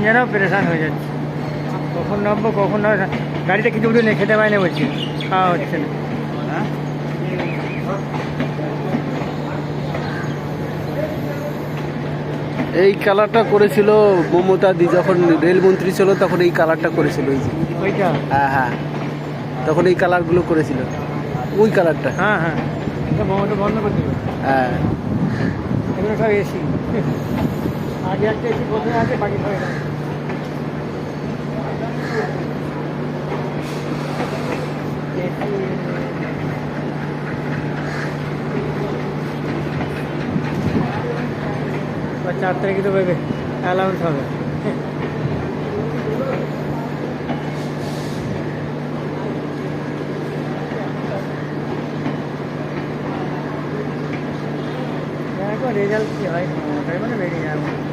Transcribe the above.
যেন পেরেশান হয়ে যাচ্ছে, কখন নামবো কখন না। গাড়িটা কিছু নেই, খেতে পাই না বলছি, খাওয়া হচ্ছে না। হ্যাঁ এই কালারটা করেছিল মমতা দি যখন রেলমন্ত্রী ছিল, তখন এই কালারটা করেছিল। ওই যে ওইটা, হ্যাঁ হ্যাঁ, তখন এই কালারগুলো করেছিল, ওই কালারটা। হ্যাঁ হ্যাঁ, এটা মোমোটা বন্ধ করে দেবে। হ্যাঁ এগুলো সব এসি, আগে একটা এসি প্রথমে আছে, বাকি সব এটা। বা 4 তারিখে তো বেবে অ্যালাউন্স হবে। দেখো রেজাল্ট কী হয়, ওটাই মানে বেরিয়ে যাবে।